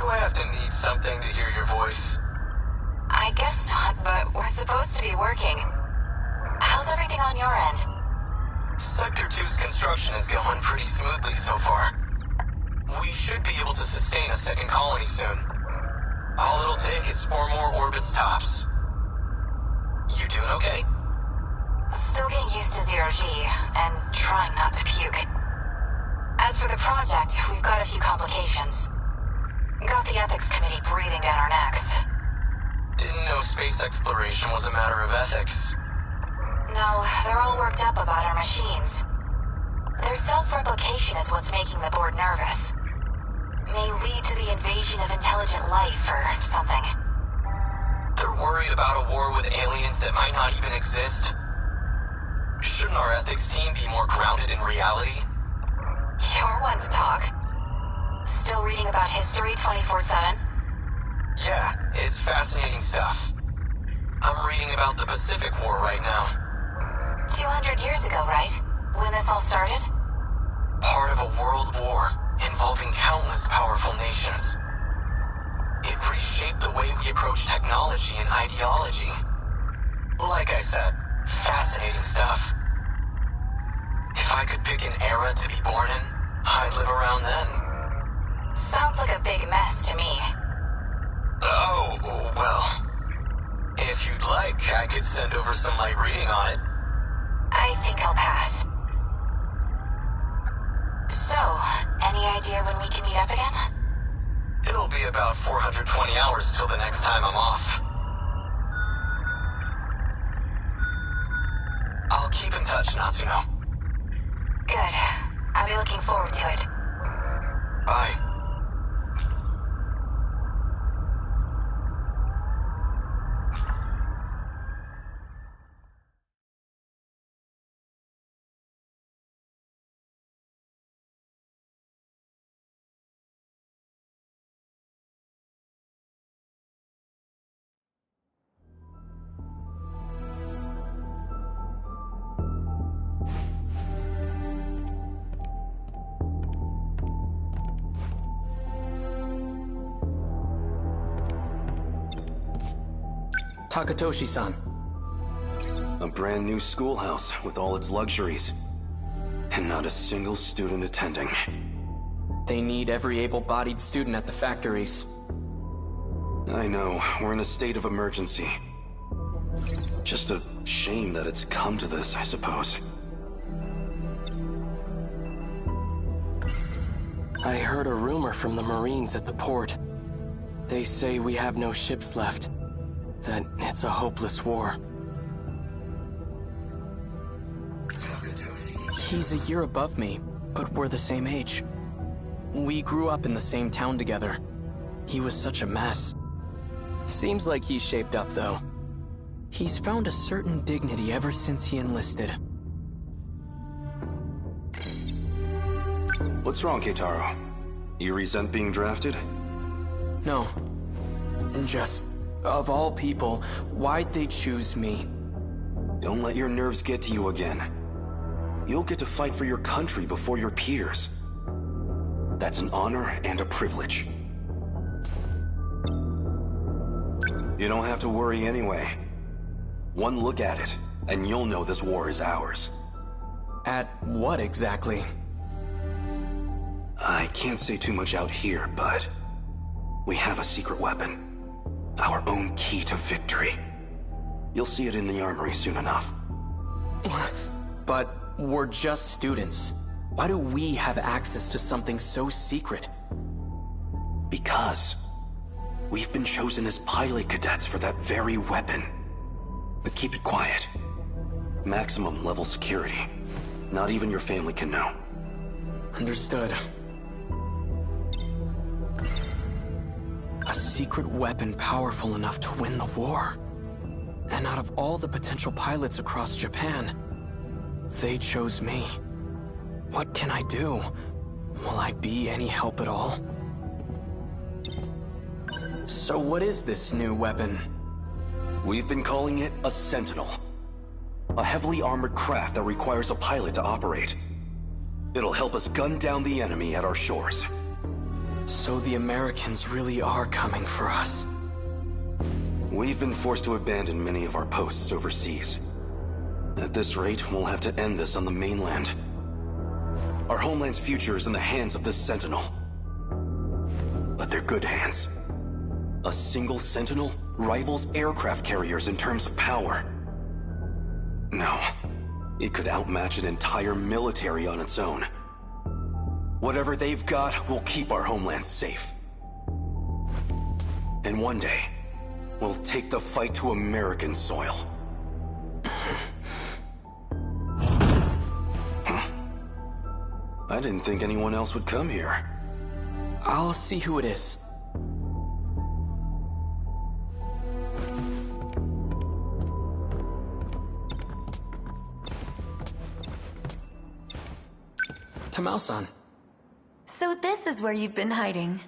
Do I have to need something to hear your voice? I guess not, but we're supposed to be working. How's everything on your end? Sector 2's construction is going pretty smoothly so far. We should be able to sustain a second colony soon. All it'll take is 4 more orbits tops. You doing okay? Still getting used to zero-G, and trying not to puke. As for the project, we've got a few complications. Got the ethics committee breathing down our necks. Didn't know space exploration was a matter of ethics. No, they're all worked up about our machines. Their self-replication is what's making the board nervous. May lead to the invasion of intelligent life or something. They're worried about a war with aliens that might not even exist. Shouldn't our ethics team be more grounded in reality? You're one to talk. Still reading about history 24/7? Yeah, it's fascinating stuff. I'm reading about the Pacific War right now. 200 years ago, right? When this all started? Part of a world war involving countless powerful nations. It reshaped the way we approach technology and ideology. Like I said, fascinating stuff. If I could pick an era to be born in, I'd live around then. Sounds like a big mess to me. Oh, well. If you'd like, I could send over some light reading on it. I think I'll pass. So, any idea when we can meet up again? It'll be about 420 hours till the next time I'm off. I'll keep in touch, Natsuno. Good. I'll be looking forward to it. Bye. Takatoshi-san. A brand new schoolhouse with all its luxuries. And not a single student attending. They need every able-bodied student at the factories. I know, we're in a state of emergency. Just a shame that it's come to this, I suppose. I heard a rumor from the Marines at the port. They say we have no ships left. That it's a hopeless war. He's a year above me, but we're the same age. We grew up in the same town together. He was such a mess. Seems like he's shaped up, though. He's found a certain dignity ever since he enlisted. What's wrong, Keitaro? You resent being drafted? No. Just, of all people, why'd they choose me? Don't let your nerves get to you again. You'll get to fight for your country before your peers. That's an honor and a privilege. You don't have to worry anyway. One look at it, and you'll know this war is ours. At what exactly? I can't say too much out here, but we have a secret weapon. Our own key to victory. You'll see it in the armory soon enough. But we're just students. Why do we have access to something so secret? Because we've been chosen as pilot cadets for that very weapon. But keep it quiet. Maximum level security. Not even your family can know. Understood. A secret weapon powerful enough to win the war. And out of all the potential pilots across Japan, they chose me. What can I do? Will I be any help at all? So what is this new weapon? We've been calling it a Sentinel. A heavily armored craft that requires a pilot to operate. It'll help us gun down the enemy at our shores. So the Americans really are coming for us. We've been forced to abandon many of our posts overseas. At this rate, we'll have to end this on the mainland. Our homeland's future is in the hands of this Sentinel. But they're good hands. A single Sentinel rivals aircraft carriers in terms of power. No, it could outmatch an entire military on its own. Whatever they've got will keep our homeland safe. And one day, we'll take the fight to American soil. I didn't think anyone else would come here. I'll see who it is. Tamao-san. So this is where you've been hiding.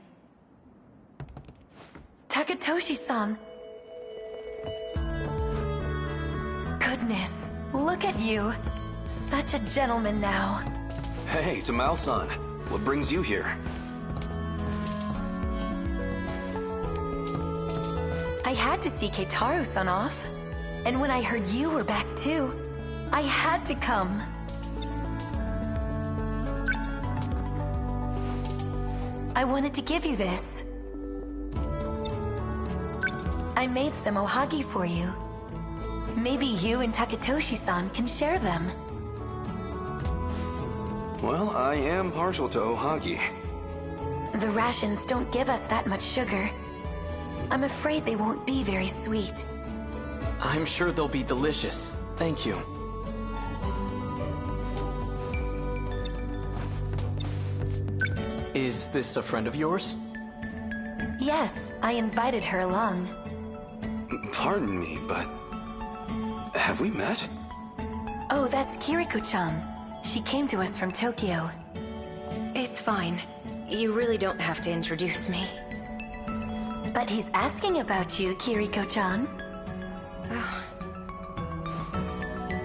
Takatoshi-san. Goodness, look at you. Such a gentleman now. Hey, Tamao-san. What brings you here? I had to see Keitaro-san off. And when I heard you were back too, I had to come. I wanted to give you this. I made some ohagi for you. Maybe you and Takatoshi-san can share them. Well, I am partial to ohagi. The rations don't give us that much sugar. I'm afraid they won't be very sweet. I'm sure they'll be delicious. Thank you. Is this a friend of yours? Yes, I invited her along. Pardon me, but... have we met? Oh, that's Kiriko-chan. She came to us from Tokyo. It's fine. You really don't have to introduce me. But he's asking about you, Kiriko-chan.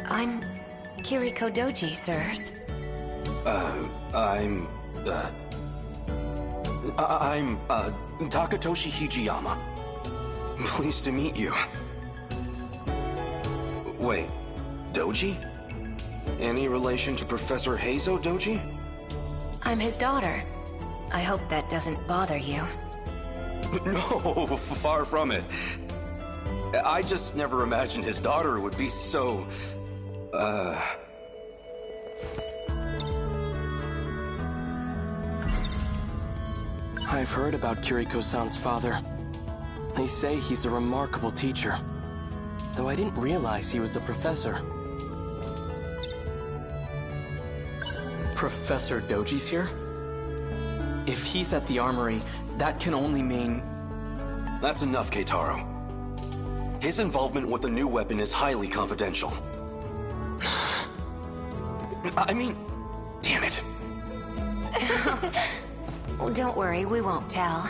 I'm Kiriko Doji, sirs. I'm Takatoshi Hijiyama. Pleased to meet you. Wait, Doji? Any relation to Professor Heizo Doji? I'm his daughter. I hope that doesn't bother you. No, far from it. I just never imagined his daughter would be so... I've heard about Kiriko-san's father. They say he's a remarkable teacher. Though I didn't realize he was a professor. Professor Doji's here? If he's at the armory, that can only mean... That's enough, Keitaro. His involvement with the new weapon is highly confidential. I mean, damn it. Don't worry, we won't tell.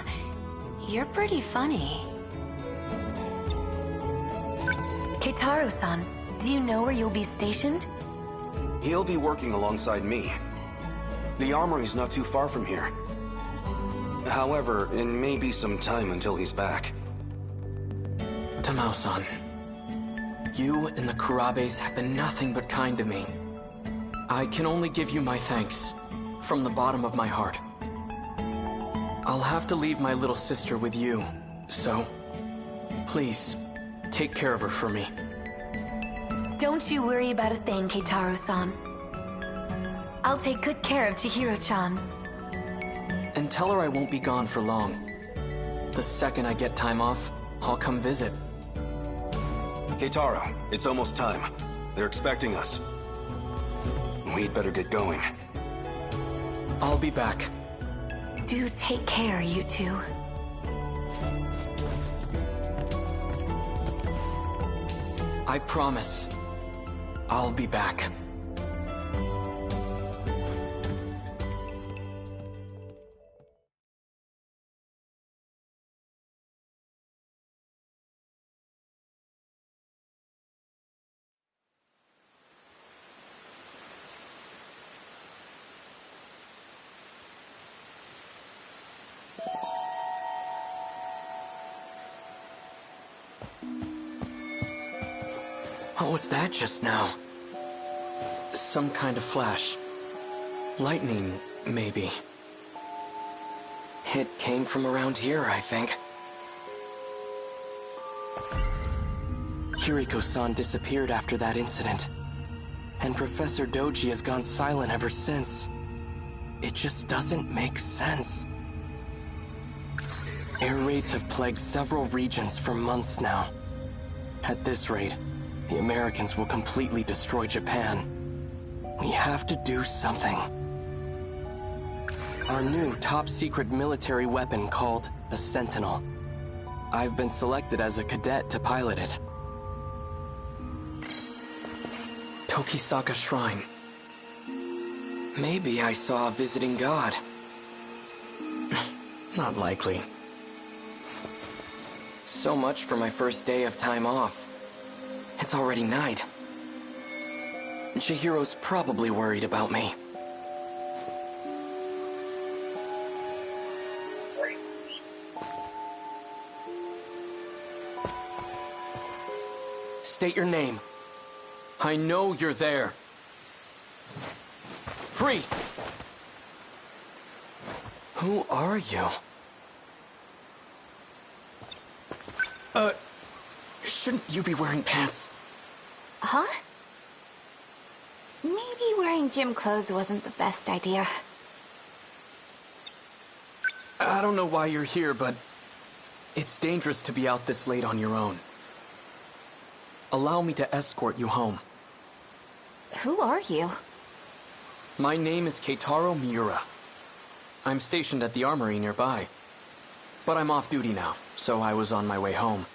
You're pretty funny. Keitaro-san, do you know where you'll be stationed? He'll be working alongside me. The armory's not too far from here. However, it may be some time until he's back. Tamao-san, you and the Kurabes have been nothing but kind to me. I can only give you my thanks, from the bottom of my heart. I'll have to leave my little sister with you, so please, take care of her for me. Don't you worry about a thing, Keitaro-san. I'll take good care of Chihiro-chan. And tell her I won't be gone for long. The second I get time off, I'll come visit. Keitaro, it's almost time. They're expecting us. We'd better get going. I'll be back. Do take care, you two. I promise. I'll be back. What was that just now? Some kind of flash. Lightning, maybe. It came from around here, I think. Kiriko-san disappeared after that incident. And Professor Doji has gone silent ever since. It just doesn't make sense. Air raids have plagued several regions for months now. At this rate, the Americans will completely destroy Japan. We have to do something. Our new top-secret military weapon called a Sentinel. I've been selected as a cadet to pilot it. Tokisaka Shrine. Maybe I saw a visiting god. Not likely. So much for my first day of time off. It's already night. Chihiro's probably worried about me. State your name. I know you're there. Freeze! Who are you? Shouldn't you be wearing pants? Huh? Maybe wearing gym clothes wasn't the best idea. I don't know why you're here, but it's dangerous to be out this late on your own. Allow me to escort you home. Who are you? My name is Keitaro Miura. I'm stationed at the armory nearby. But I'm off duty now, so I was on my way home.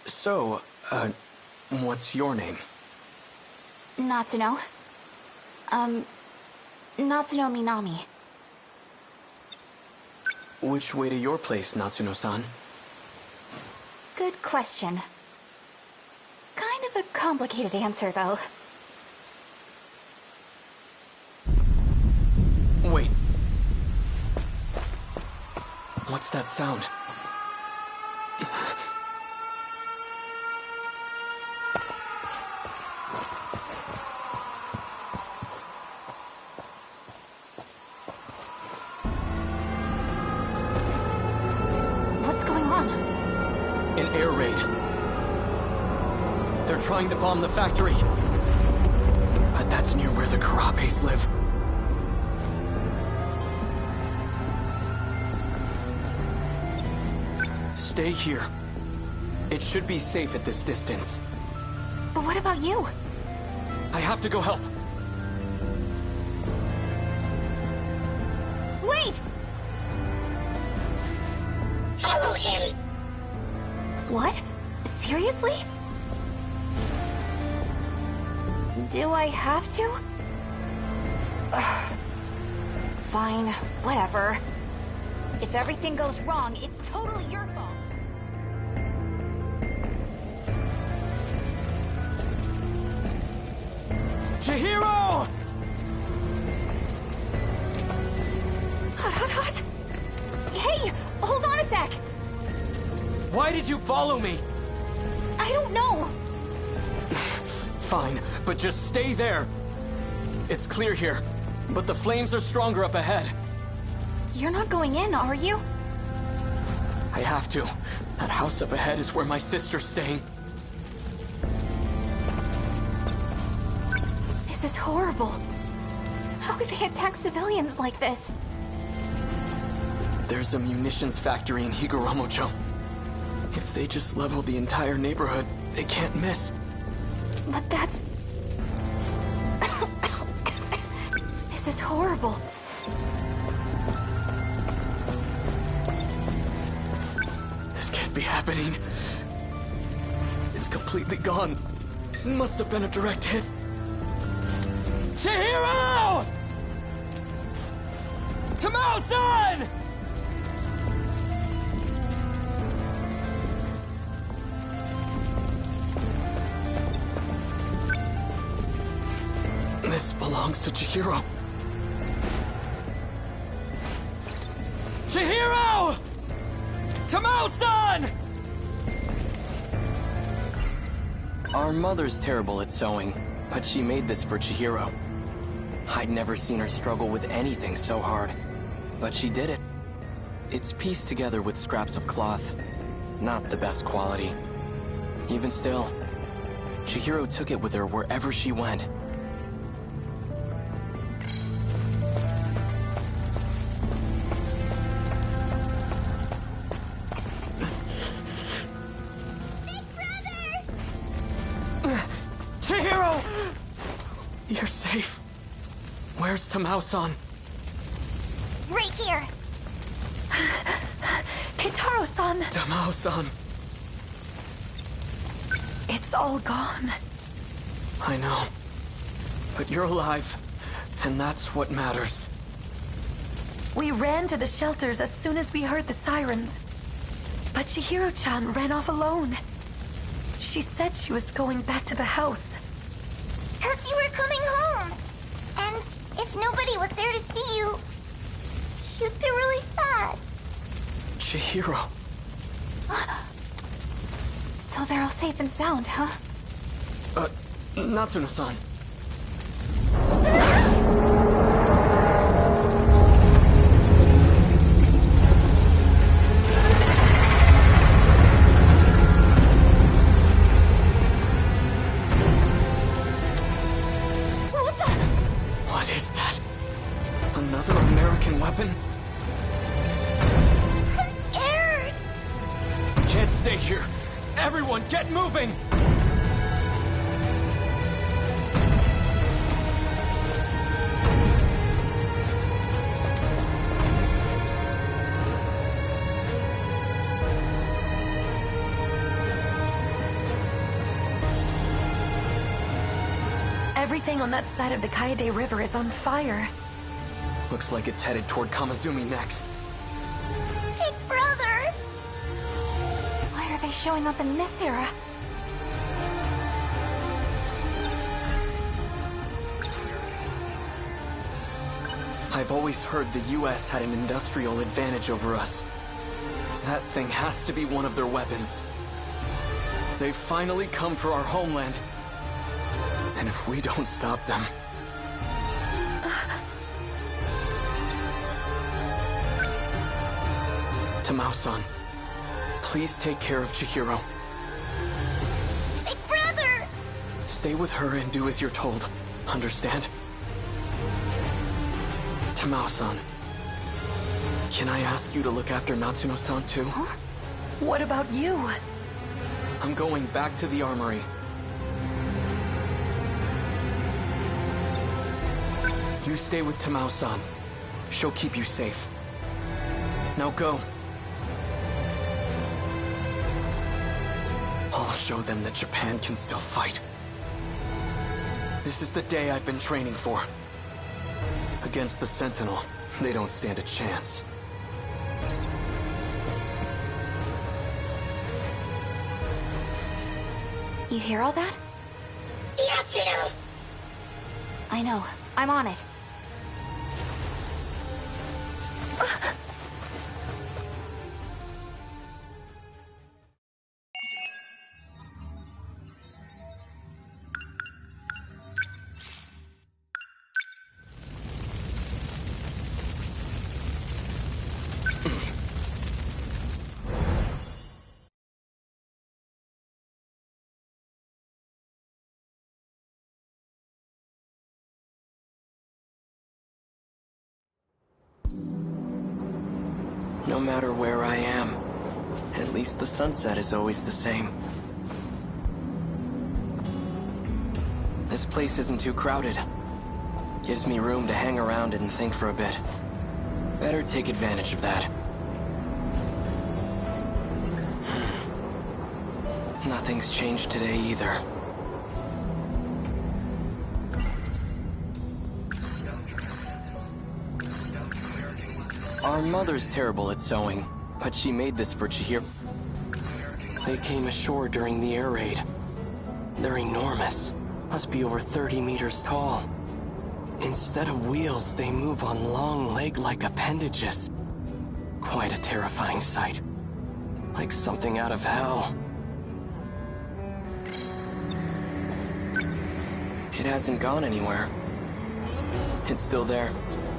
So, what's your name? Natsuno. Natsuno Minami. Which way to your place, Natsuno-san? Good question. Kind of a complicated answer, though. Wait. What's that sound? What's going on? An air raid. They're trying to bomb the factory. But that's near where the Karapes live. Stay here. It should be safe at this distance. But what about you? I have to go help. Wait! Follow him. What? Seriously? Do I have to? Ugh. Fine, whatever. If everything goes wrong, it's totally your fault. Chihiro! Hot. Hey, hold on a sec. Why did you follow me? I don't know. Fine, but just stay there. It's clear here, but the flames are stronger up ahead. You're not going in, are you? I have to. That house up ahead is where my sister's staying. This is horrible. How could they attack civilians like this? There's a munitions factory in Higuramocho. If they just level the entire neighborhood, they can't miss. But that's... This is horrible. This can't be happening. It's completely gone. It must have been a direct hit. Chihiro! Tamao-san! This belongs to Chihiro. Chihiro! Tamao-san! Our mother's terrible at sewing, but she made this for Chihiro. I'd never seen her struggle with anything so hard, but she did it. It's pieced together with scraps of cloth, not the best quality. Even still, Chihiro took it with her wherever she went. Chihiro! You're safe. Where's Tamao-san? Right here. Keitaro-san! Tamao-san. It's all gone. I know. But you're alive, and that's what matters. We ran to the shelters as soon as we heard the sirens. But Chihiro-chan ran off alone. She said she was going back to the house. 'Cause you were coming home. And if nobody was there to see you, you'd be really sad. Chihiro. So they're all safe and sound, huh? Natsuno-san. What is that? Another American weapon? I'm scared. Can't stay here. Everyone, get moving! Everything on that side of the Kaede River is on fire. Looks like it's headed toward Kamizumi next. Big brother. Why are they showing up in this era? I've always heard the US had an industrial advantage over us. That thing has to be one of their weapons. They've finally come for our homeland. And if we don't stop them... Tamao-san, please take care of Chihiro. Big brother! Stay with her and do as you're told. Understand? Tamao-san, can I ask you to look after Natsuno-san too? Huh? What about you? I'm going back to the armory. You stay with Tamao-san. She'll keep you safe. Now go. I'll show them that Japan can still fight. This is the day I've been training for. Against the Sentinel, they don't stand a chance. You hear all that? Natsuno. I know. I'm on it. No matter where I am, at least the sunset is always the same. This place isn't too crowded. Gives me room to hang around and think for a bit. Better take advantage of that. Nothing's changed today either. Our mother's terrible at sewing, but she made this for Chihiro. They came ashore during the air raid. They're enormous. Must be over 30 meters tall. Instead of wheels, they move on long leg-like appendages. Quite a terrifying sight. Like something out of hell. It hasn't gone anywhere. It's still there,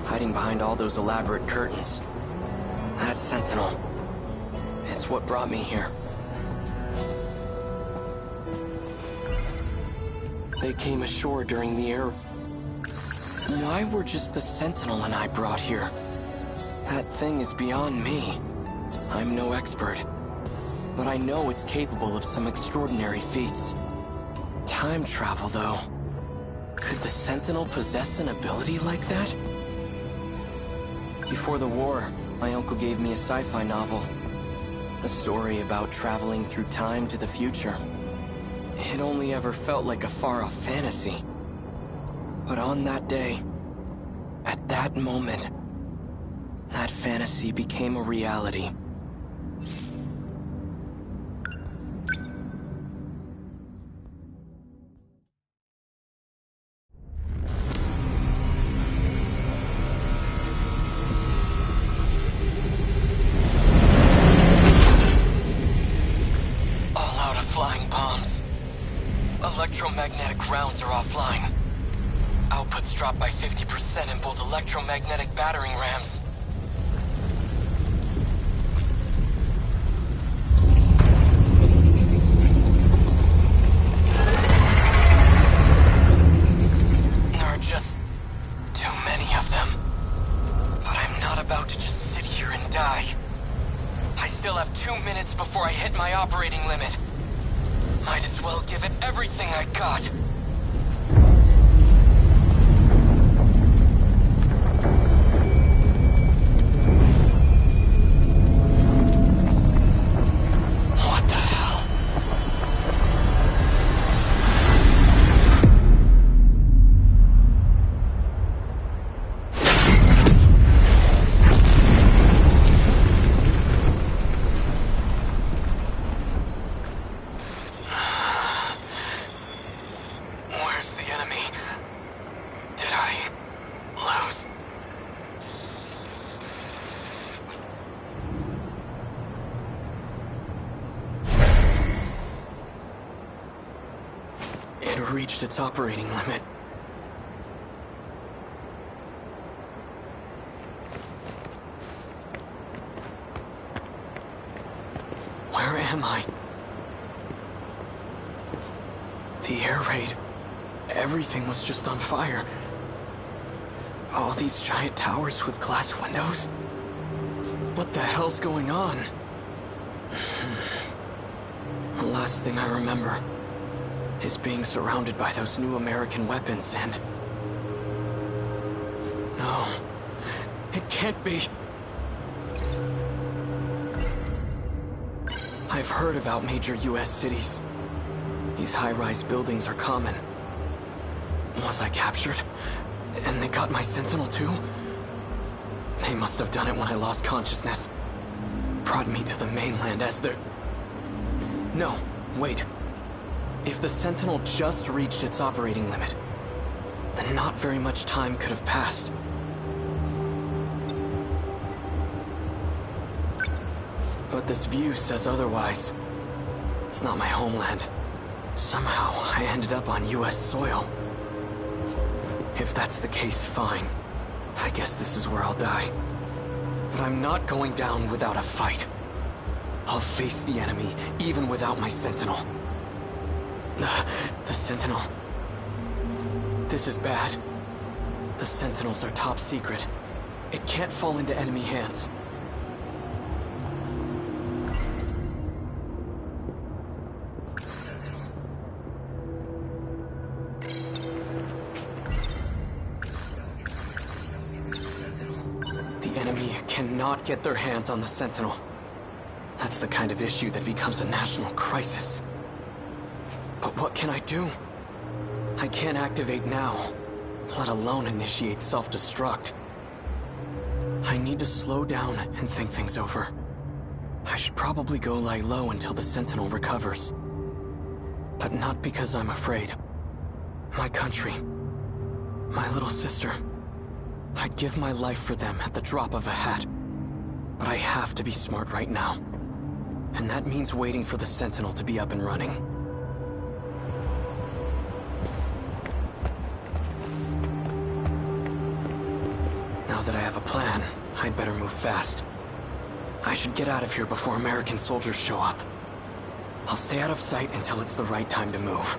hiding behind all those elaborate curtains. That Sentinel. It's what brought me here. They came ashore during the air. Why were just the Sentinel and I brought here? That thing is beyond me. I'm no expert. But I know it's capable of some extraordinary feats. Time travel, though. Could the Sentinel possess an ability like that? Before the war, my uncle gave me a sci-fi novel. A story about traveling through time to the future. It only ever felt like a far-off fantasy. But on that day, at that moment, that fantasy became a reality. All out of flying bombs. Electromagnetic rounds are offline. Output's dropped by 50% in both electromagnetic battering rams. There are just too many of them. But I'm not about to just sit here and die. I still have 2 minutes before I hit my operating limit. Might as well give it everything I got. Reached its operating limit. Where am I? The air raid. Everything was just on fire. All these giant towers with glass windows? What the hell's going on? The last thing I remember is being surrounded by those new American weapons and... No, it can't be. I've heard about major US cities. These high-rise buildings are common. Was I captured? And they got my Sentinel too? They must have done it when I lost consciousness. Brought me to the mainland as their... No, wait. If the Sentinel just reached its operating limit, then not very much time could have passed. But this view says otherwise. It's not my homeland. Somehow, I ended up on US soil. If that's the case, fine. I guess this is where I'll die. But I'm not going down without a fight. I'll face the enemy, even without my Sentinel. The Sentinel. This is bad. The Sentinels are top secret. It can't fall into enemy hands. Sentinel. Sentinel. The enemy cannot get their hands on the Sentinel. That's the kind of issue that becomes a national crisis. But what can I do? I can't activate now, let alone initiate self-destruct. I need to slow down and think things over. I should probably go lie low until the Sentinel recovers. But not because I'm afraid. My country, my little sister. I'd give my life for them at the drop of a hat. But I have to be smart right now. And that means waiting for the Sentinel to be up and running. that I have a plan, I'd better move fast. I should get out of here before American soldiers show up. I'll stay out of sight until it's the right time to move.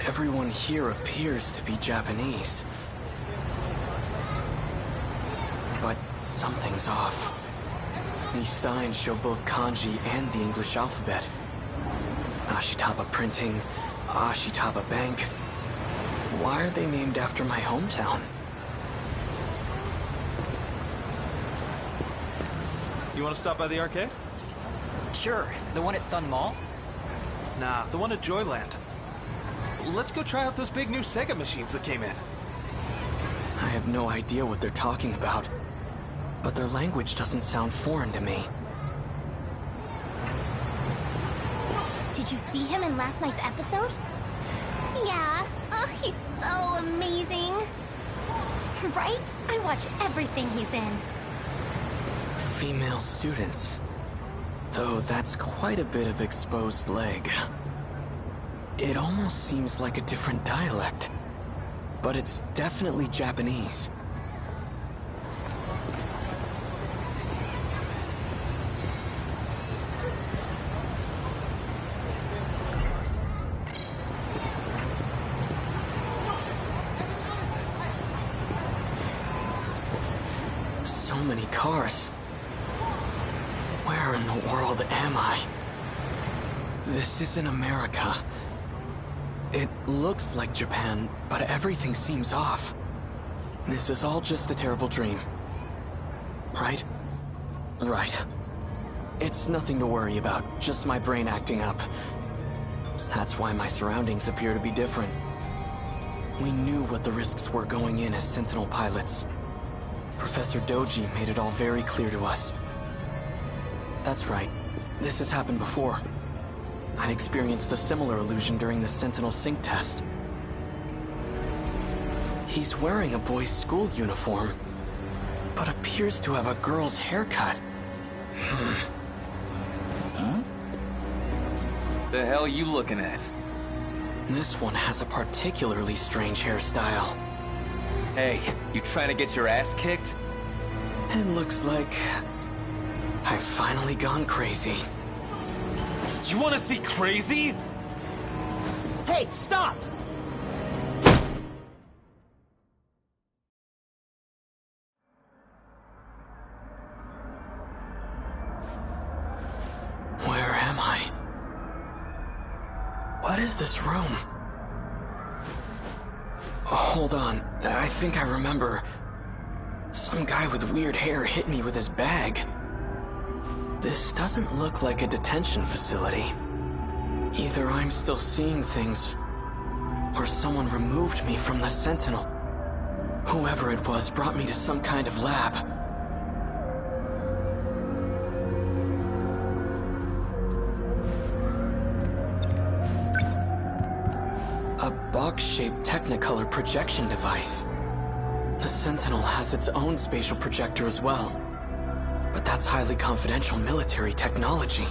Everyone here appears to be Japanese. But something's off. These signs show both kanji and the English alphabet. Ashitaba Printing, Ashitaba Bank. Why are they named after my hometown? You want to stop by the arcade? Sure. The one at Sun Mall? Nah, the one at Joyland. Let's go try out those big new Sega machines that came in. I have no idea what they're talking about, but their language doesn't sound foreign to me. Did you see him in last night's episode? Yeah. Oh, he's so amazing. Right? I watch everything he's in. Female students. Though that's quite a bit of exposed leg. It almost seems like a different dialect, but it's definitely Japanese. So many cars. Where in the world am I? This isn't America. It looks like Japan, but everything seems off. This is all just a terrible dream. Right? Right. It's nothing to worry about, just my brain acting up. That's why my surroundings appear to be different. We knew what the risks were going in as Sentinel pilots. Professor Doji made it all very clear to us. That's right. This has happened before. I experienced a similar illusion during the Sentinel sync test. He's wearing a boy's school uniform, but appears to have a girl's haircut. Huh? The hell you looking at? This one has a particularly strange hairstyle. Hey, you trying to get your ass kicked? It looks like I've finally gone crazy. You want to see crazy? Hey, stop! Where am I? What is this room? Hold on, I think I remember. Some guy with weird hair hit me with his bag. This doesn't look like a detention facility. Either I'm still seeing things, or someone removed me from the Sentinel. Whoever it was brought me to some kind of lab. A box-shaped Technicolor projection device. The Sentinel has its own spatial projector as well. But that's highly confidential military technology.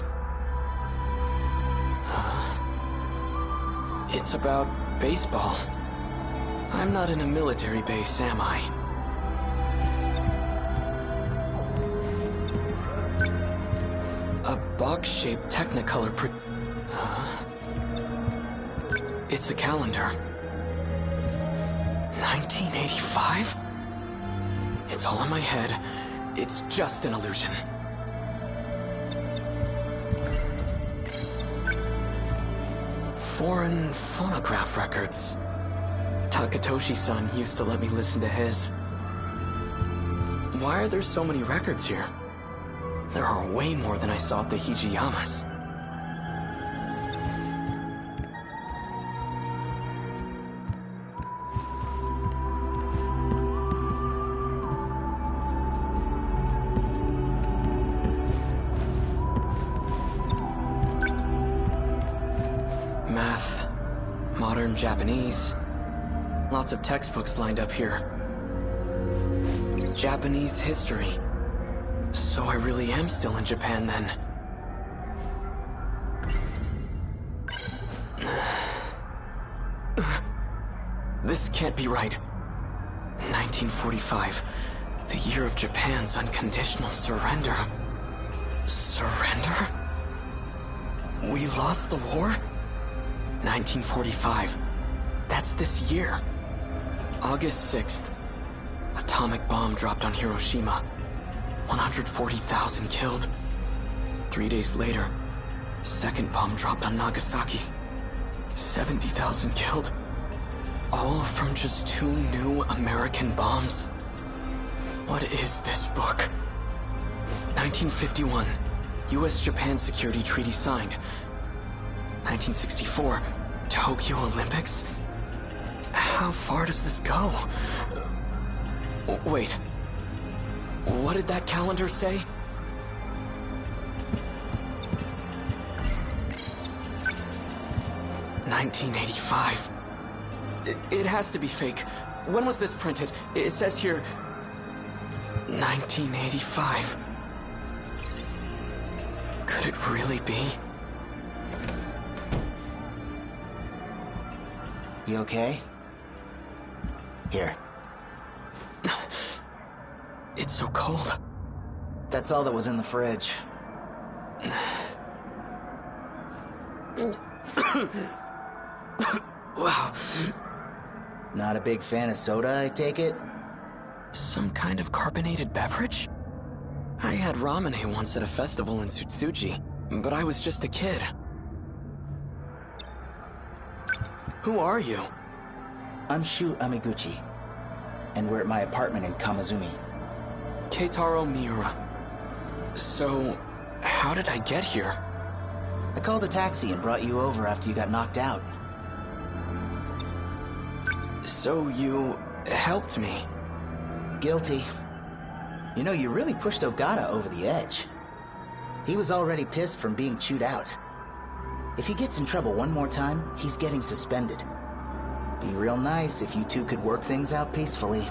It's about baseball. I'm not in a military base, am I? A box-shaped Technicolor It's a calendar. 1985? It's all in my head. It's just an illusion. Foreign phonograph records. Takatoshi-san used to let me listen to his. Why are there so many records here? There are way more than I saw at the Hijiyamas. Math, modern Japanese, lots of textbooks lined up here. Japanese history. So I really am still in Japan then. This can't be right. 1945. The year of Japan's unconditional surrender. Surrender? We lost the war? 1945. That's this year. August 6th. Atomic bomb dropped on Hiroshima. 140,000 killed. 3 days later, second bomb dropped on Nagasaki. 70,000 killed. All from just 2 new American bombs. What is this book? 1951, U.S.-Japan Security Treaty signed. 1964, Tokyo Olympics? How far does this go? Wait. What did that calendar say? $1985. It has to be fake. When was this printed? It says here... 1985. Could it really be? You okay? Here. It's so cold. That's all that was in the fridge. Wow. Not a big fan of soda, I take it? Some kind of carbonated beverage? I had ramen once at a festival in Tsutsuji, but I was just a kid. Who are you? I'm Shu Amiguchi, and we're at my apartment in Kamazumi. Keitaro Miura. So, how did I get here? I called a taxi and brought you over after you got knocked out. So you helped me? Guilty. You know, you really pushed Ogata over the edge. He was already pissed from being chewed out. If he gets in trouble one more time, he's getting suspended. Be real nice if you two could work things out peacefully.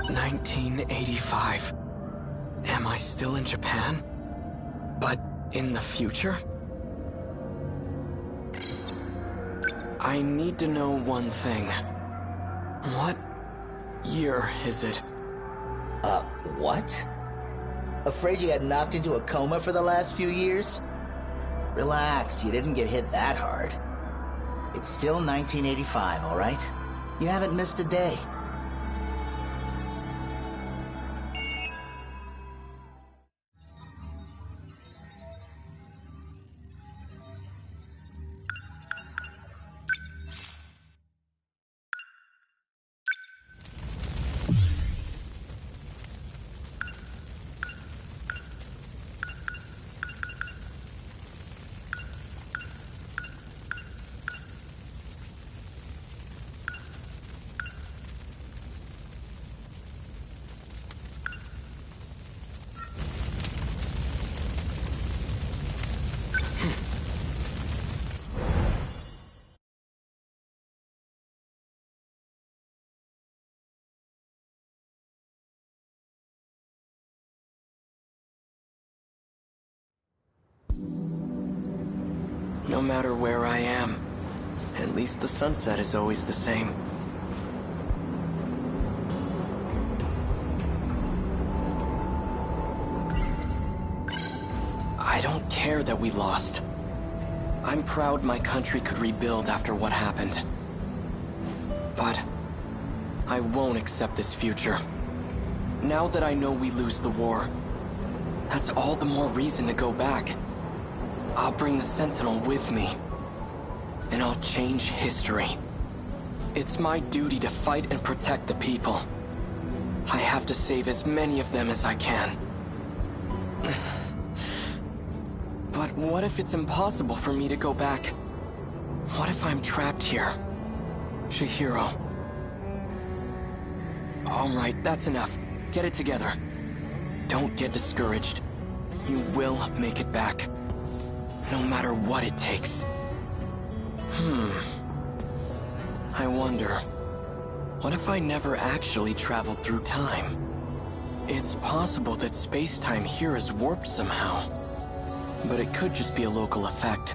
1985. Am I still in Japan? But in the future? I need to know one thing. What year is it? What? Afraid you got knocked into a coma for the last few years? Relax, you didn't get hit that hard. It's still 1985, all right? You haven't missed a day. No matter where I am, at least the sunset is always the same. I don't care that we lost. I'm proud my country could rebuild after what happened. But I won't accept this future. Now that I know we lose the war, that's all the more reason to go back. I'll bring the Sentinel with me, and I'll change history. It's my duty to fight and protect the people. I have to save as many of them as I can. But what if it's impossible for me to go back? What if I'm trapped here? Chihiro. All right, that's enough. Get it together. Don't get discouraged. You will make it back. No matter what it takes. I wonder, what if I never actually traveled through time? It's possible that space-time here is warped somehow. But it could just be a local effect.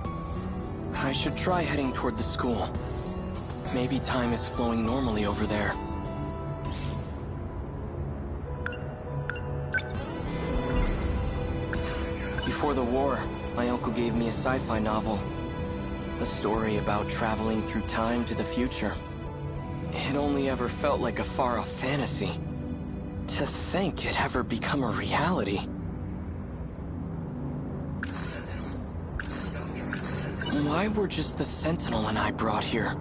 I should try heading toward the school. Maybe time is flowing normally over there. Before the war, my uncle gave me a sci-fi novel. A story about traveling through time to the future. It only ever felt like a far-off fantasy. To think it ever become a reality. Why were just the Sentinel and I brought here?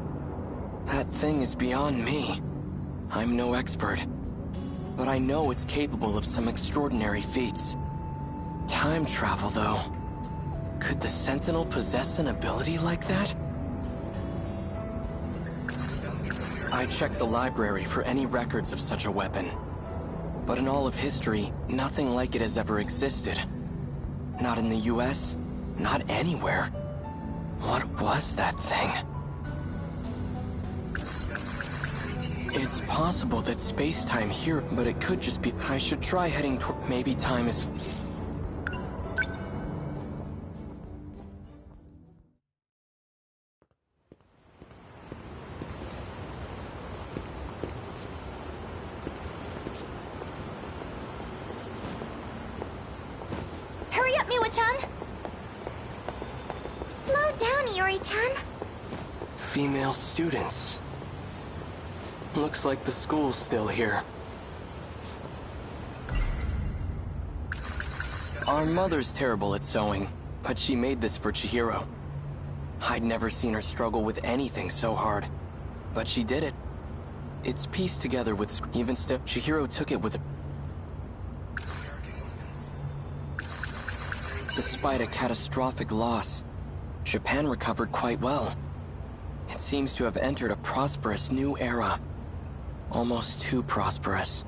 That thing is beyond me. I'm no expert. But I know it's capable of some extraordinary feats. Time travel, though. Could the Sentinel possess an ability like that? I checked the library for any records of such a weapon. But in all of history, nothing like it has ever existed. Not in the US, not anywhere. What was that thing? It's possible that space-time here, but it could just be... I should try heading toward... Maybe time is... Hurry up, Miwa-chan! Slow down, Yuri-chan. Female students. Looks like the school's still here. Our mother's terrible at sewing, but she made this for Chihiro. I'd never seen her struggle with anything so hard, but she did it. It's pieced together with even still. Chihiro took it with. Despite a catastrophic loss, Japan recovered quite well. It seems to have entered a prosperous new era. Almost too prosperous.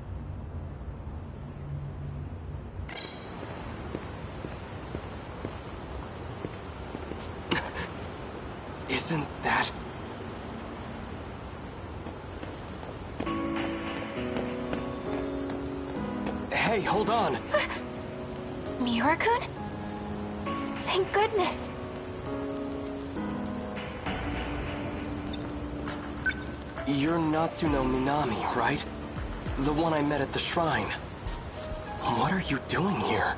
Isn't that... Hey, hold on! Miura-kun? Thank goodness. You're Natsuno Minami, right? The one I met at the shrine. What are you doing here?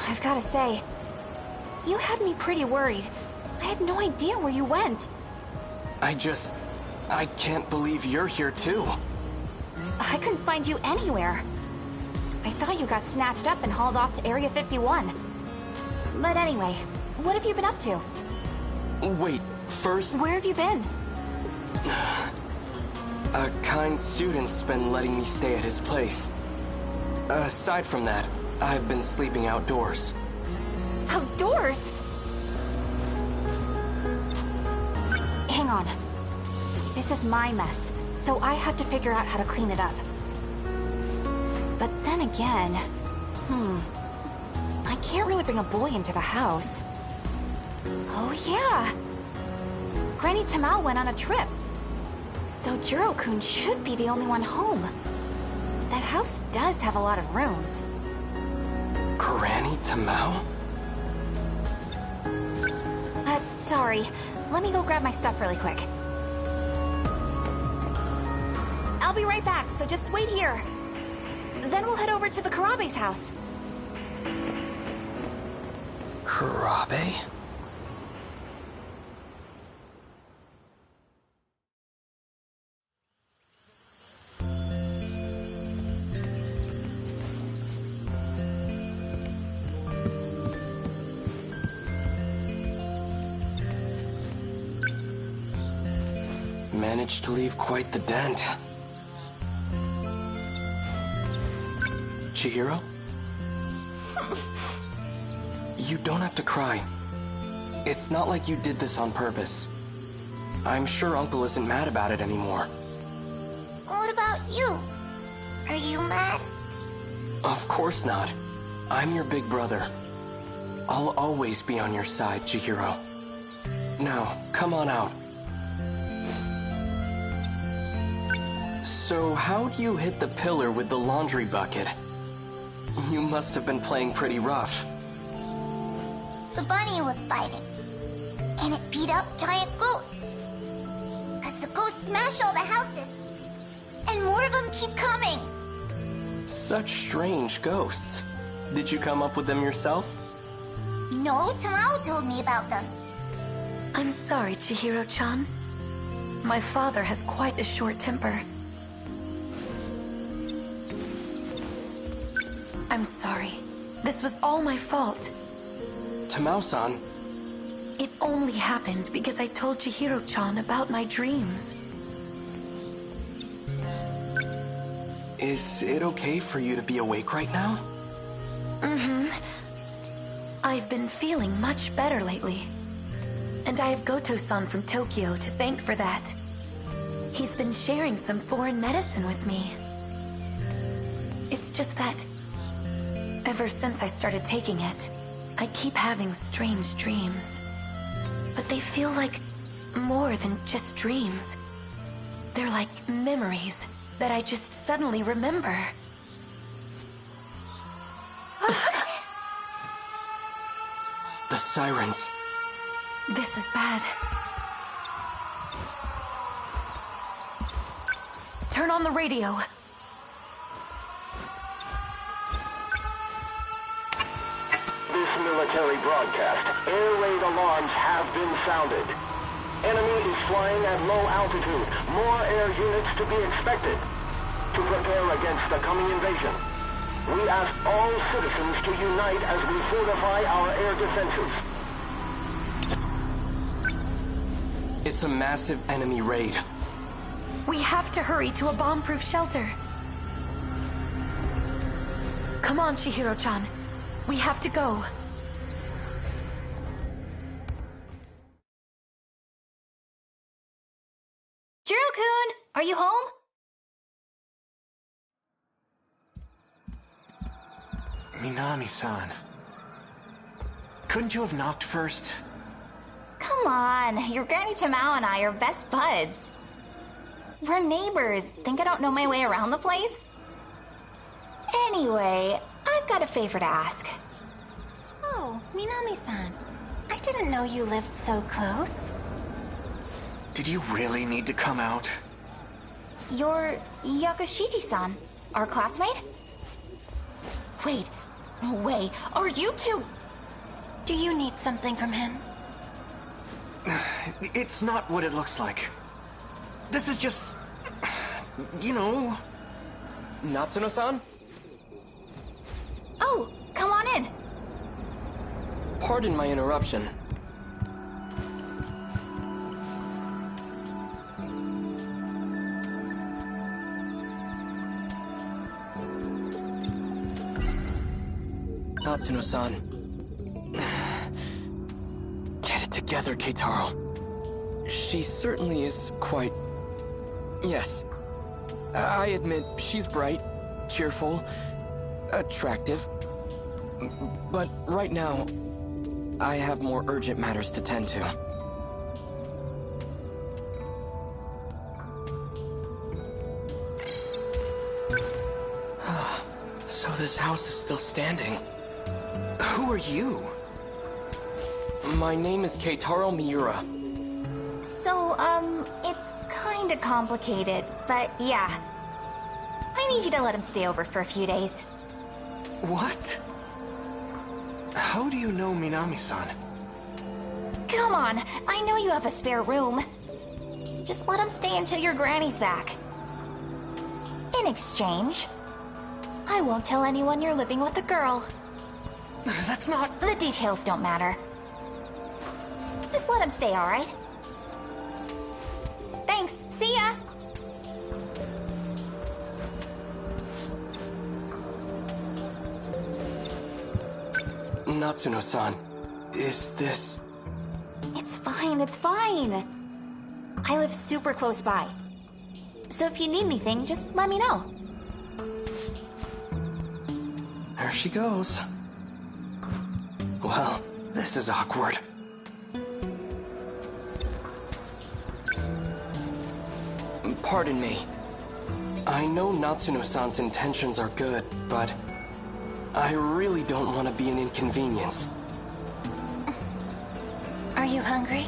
I've gotta say, you had me pretty worried. I had no idea where you went. I can't believe you're here too. I couldn't find you anywhere. I thought you got snatched up and hauled off to Area 51. But anyway, what have you been up to? Wait, first... Where have you been? A kind student's been letting me stay at his place. Aside from that, I've been sleeping outdoors. Outdoors? Hang on. This is my mess, so I have to figure out how to clean it up. But then again... I can't really bring a boy into the house. Oh yeah! Granny Tamao went on a trip. So Jiro-kun should be the only one home. That house does have a lot of rooms. Granny Tamao? Sorry. Let me go grab my stuff really quick. I'll be right back, so just wait here. Then we'll head over to the Karabe's house. Karabe? Managed to leave quite the dent. Chihiro? You don't have to cry. It's not like you did this on purpose. I'm sure Uncle isn't mad about it anymore. What about you? Are you mad? Of course not. I'm your big brother. I'll always be on your side, Chihiro. Now, come on out. So, how'd you hit the pillar with the laundry bucket? You must have been playing pretty rough. The bunny was fighting, and it beat up giant ghosts. As the ghosts smash all the houses. And more of them keep coming. Such strange ghosts. Did you come up with them yourself? No, Tamao told me about them. I'm sorry, Chihiro-chan. My father has quite a short temper. I'm sorry. This was all my fault. Tamao-san. It only happened because I told Chihiro-chan about my dreams. Is it okay for you to be awake right now? Mm-hmm. I've been feeling much better lately. And I have Goto-san from Tokyo to thank for that. He's been sharing some foreign medicine with me. It's just that ever since I started taking it, I keep having strange dreams. But they feel like more than just dreams. They're like memories that I just suddenly remember. The sirens. This is bad. Turn on the radio. This military broadcast. Air raid alarms have been sounded. Enemy is flying at low altitude. More air units to be expected. To prepare against the coming invasion, we ask all citizens to unite as we fortify our air defenses. It's a massive enemy raid. We have to hurry to a bomb-proof shelter. Come on, Chihiro-chan. We have to go. Jiro-kun, are you home? Minami-san. Couldn't you have knocked first? Come on, your Granny Tamao and I are best buds. We're neighbors. Think I don't know my way around the place? Anyway, I've got a favor to ask. Oh, Minami-san. I didn't know you lived so close. Did you really need to come out? You're Yakushiji-san, our classmate? Wait, no way. Are you two? Do you need something from him? It's not what it looks like. This is just... you know... Natsuno-san? Oh, come on in. Pardon my interruption. Natsuno-san. Get it together, Keitaro. She certainly is quite... Yes. I admit, she's bright, cheerful, attractive. But right now, I have more urgent matters to tend to. So this house is still standing. Who are you? My name is Keitaro Miura. So, it's kinda complicated, but yeah. I need you to let him stay over for a few days. What? How do you know Minami-san? Come on, I know you have a spare room. Just let him stay until your granny's back. In exchange, I won't tell anyone you're living with a girl. That's not... The details don't matter. Just let him stay, alright? Thanks, see ya! Natsuno-san, is this... It's fine, it's fine. I live super close by. So if you need anything, just let me know. There she goes. Well, this is awkward. Pardon me. I know Natsuno-san's intentions are good, but I really don't want to be an inconvenience. Are you hungry?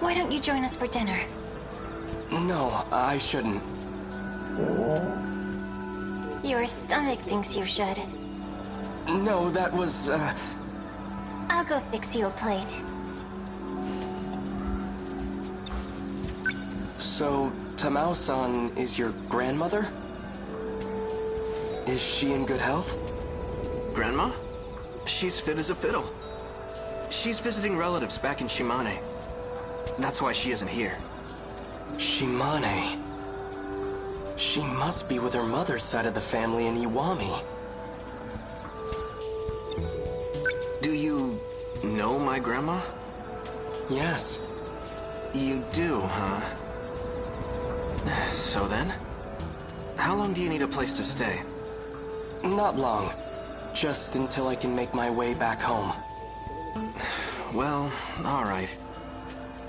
Why don't you join us for dinner? No, I shouldn't. Your stomach thinks you should. No, that was, I'll go fix you a plate. So, Tamao-san is your grandmother? Is she in good health? Grandma? She's fit as a fiddle. She's visiting relatives back in Shimane. That's why she isn't here. Shimane. She must be with her mother's side of the family in Iwami. Do you know my grandma? Yes. You do, huh? So then? How long do you need a place to stay? Not long. Just until I can make my way back home. Well, alright.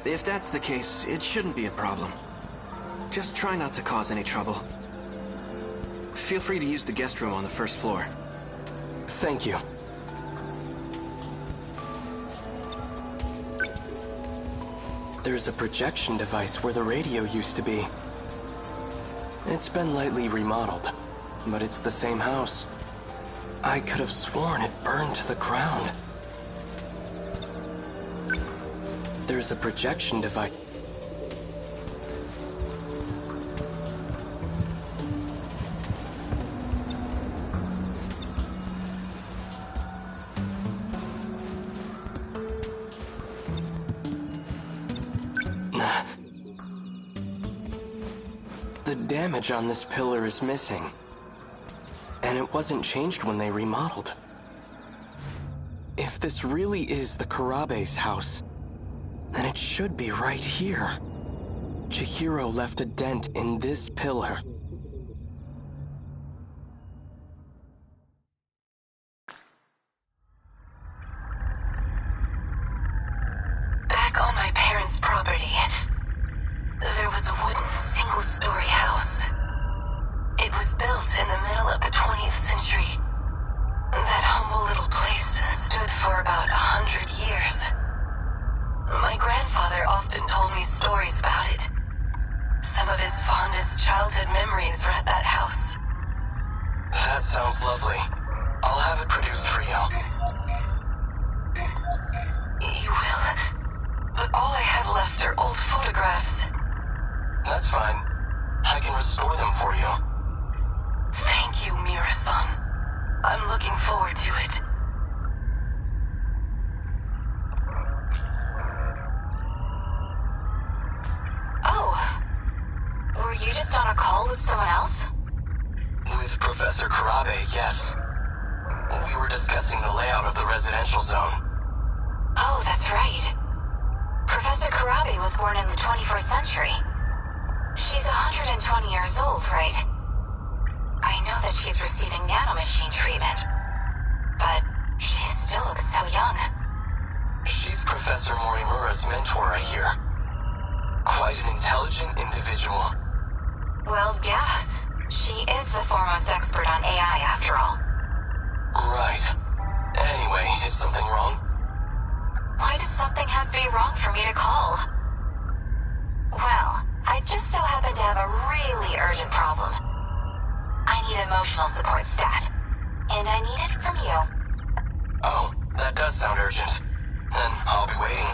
If that's the case, it shouldn't be a problem. Just try not to cause any trouble. Feel free to use the guest room on the first floor. Thank you. There's a projection device where the radio used to be. It's been lightly remodeled, but it's the same house. I could have sworn it burned to the ground. There's a projection device. The damage on this pillar is missing. And it wasn't changed when they remodeled. If this really is the Kurabe's house, then it should be right here. Chihiro left a dent in this pillar. Back on my parents' property, there was a wooden single-story house. It was built in the middle of the 20th century. That humble little place stood for about 100 years. My grandfather often told me stories about it. Some of his fondest childhood memories were at that house. That sounds lovely. I'll have it produced for you. You will? But all I have left are old photographs. That's fine. I can restore them for you. Thank you, Mira-san. I'm looking forward to it. Oh. Were you just on a call with someone else? With Professor Kurabe, yes. We were discussing the layout of the residential zone. Oh, that's right. Professor Kurabe was born in the 21st century. She's 120 years old, right? I know that she's receiving nanomachine treatment, but she still looks so young. She's Professor Morimura's mentor, I hear. Quite an intelligent individual. Well, yeah. She is the foremost expert on AI, after all. Right. Anyway, is something wrong? Why does something have to be wrong for me to call? Well, I just so happen to have a really urgent problem. I need emotional support stat, and I need it from you. Oh, that does sound urgent. Then I'll be waiting.